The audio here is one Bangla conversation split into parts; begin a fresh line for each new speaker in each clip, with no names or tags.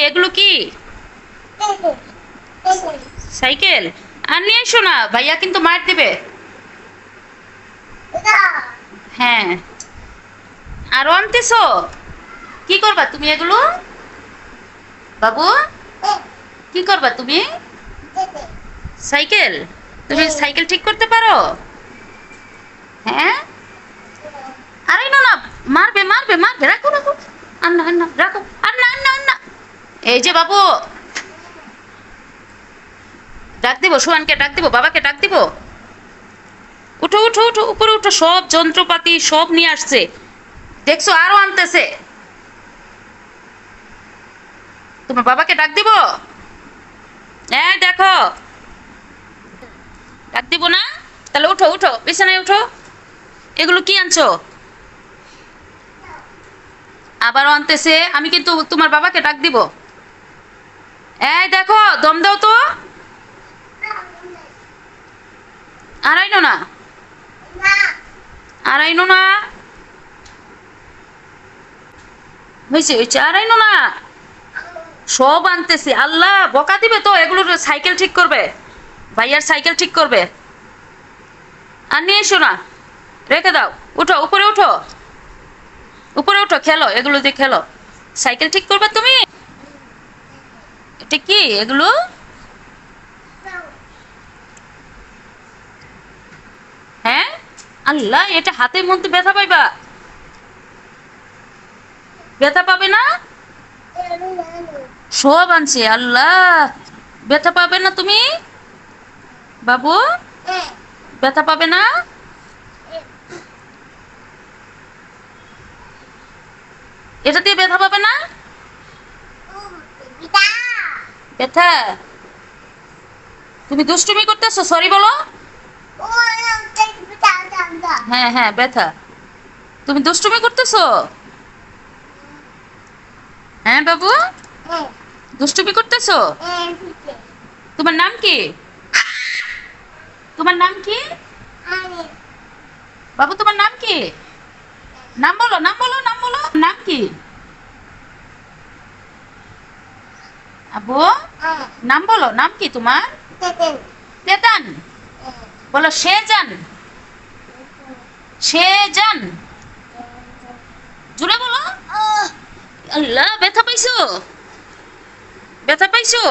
এগুলো কি? সাইকেল? আর নিয়ে এসো না, ভাইয়া কিন্তু মার দিবে। হ্যাঁ, আরো আনতেছো? কি করবা তুমি এগুলো বাবু? কি করবা তুমি? সাইকেল? তুমি সাইকেল ঠিক করতে পারো? হ্যাঁ, আরে না না, মারবে মারবে মারবে, রাখো রাখো। আন্না আন্না রাখো, আন্না আন্না আন্না। এই যে বাবু, ডাক দিব, সোহানকে ডাক দিব, বাবাকে ডাক দিব। উঠো উঠো উঠো, উপরে উঠো, সব যন্ত্রপাতি সব নিয়ে আসছে, দেখছো আরো আনতেছে। তোমার বাবাকে ডাক দিব? হ্যাঁ দেখো, ডাক দিব না? তাহলে উঠো উঠো, বিছানায় উঠো। এগুলো কি আনছো? আবারও আনতেছে, আমি কিন্তু তোমার বাবাকে ডাক দিব। এই দেখো, দম দাও তো। আড়াইনো না, আড়াইনো না, হয়েছে হয়েছে, আড়াইনো না। সব আনতেছে, আল্লাহ বকা দিবে তো। এগুলো সাইকেল ঠিক করবে, ভাইয়ার সাইকেল ঠিক করবে। আর নিয়ে এসো না, রেখে দাও। উঠো উপরে উঠো, উপরে উঠো, খেলো, এগুলো দিয়ে খেলো। সাইকেল ঠিক করবে তুমি? এটা কি এগুলো? হ্যাঁ, আল্লাহ, এটা হাতের মধ্যে ব্যথা পাইবা? ব্যথা পাবে না? সব আনছে, আল্লাহ, ব্যথা পাবে না তুমি বাবু? ব্যথা পাবে না? এটা দিয়ে ব্যথা পাবে না? ব্যথা? তুমি দুষ্টুমি করতেছো, সরি বলো। হ্যাঁ হ্যাঁ, ব্যথা। তুমি দুষ্টুমি করতেছো? হ্যাঁ বাবু, দুষ্টুমি করতেছো? তোমার নাম কি? তোমার নাম কি বাবু? তোমার নাম কি? নাম বলো, নাম বলো, নাম বলো, নাম কি আবু? নাম বলো, নাম কি তোমার? তেতান? বলো শেজান, শেজান, জুড়ে বলো। আল্লাহ, ব্যথা পাইছো? ব্যথা পাইছো?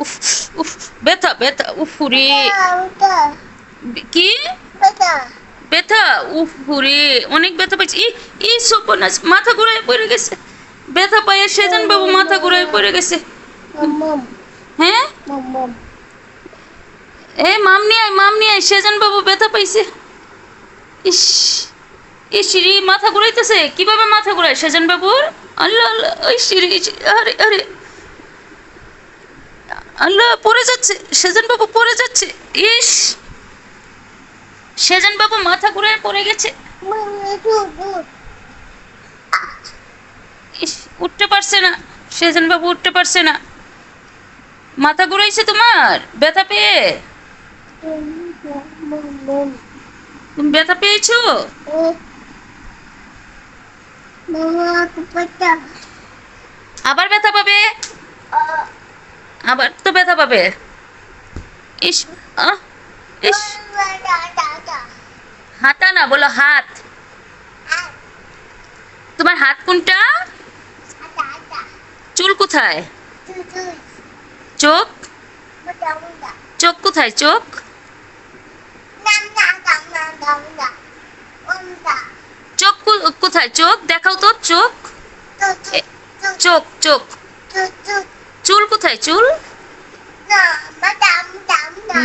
উফ, উফ, ব্যথা ব্যথা, উফুরে। কি ব্যথা? উফুরে, অনেক ব্যথা পাইছি। ই সর্বনাশ, মাথা ঘুরায় পড়ে গেছে। ব্যথা পাইয়ে সেজান বাবু মাথা ঘুরায় পড়ে গেছে। হ্যাঁ, এ মাম নিয়ে আয়, মাম নিয়ে আয়, সেজান বাবু ব্যথা পাইছে। ইস, ইস রে, মাথা ঘুরাইতেছে। কিভাবে মাথা ঘুরায় সেজান বাবুর? আল্লাহ আল্লাহ, ইস রে, আরে আরে, আল্লাহ, পড়ে যাচ্ছে, সেজান বাবু পড়ে যাচ্ছে। ইস, সেজান বাবু মাথা ঘুরায় পড়ে গেছে। ইস, উঠতে পারছে না, সেজান বাবু উঠতে পারছে না। মাথা ঘুরাইছে তোমার ব্যথা পেয়ে? তুমি ব্যথা পেয়েছো? আবার ব্যথা পাবে, আবার তো ব্যথা পাবে। ইস, আহ, ইস, হাতা না, বলো হাত। তোমার হাত কোনটা? চুল কোথায়? চোখ? চোখ কোথায়? চোখ? চোখ কোথায়? চোখ দেখাও তো, চোখ। চোখ চোখ, চুল কোথায়? চুল?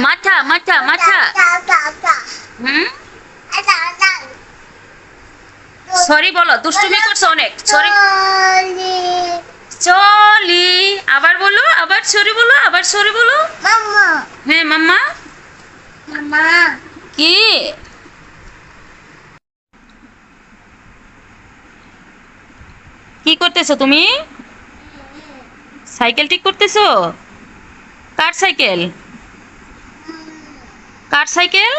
মাথা মাথা মাথা। হুম, সরি বলো, দুষ্টুমি করছো অনেক, সরি। চলি, আবার বলো, আবার সরি বলো, আবার সরি বলো। হ্যাঁ মাম্মা। কি? কি করতেছো তুমি? সাইকেল ঠিক করতেছো? কার সাইকেল? কার সাইকেল?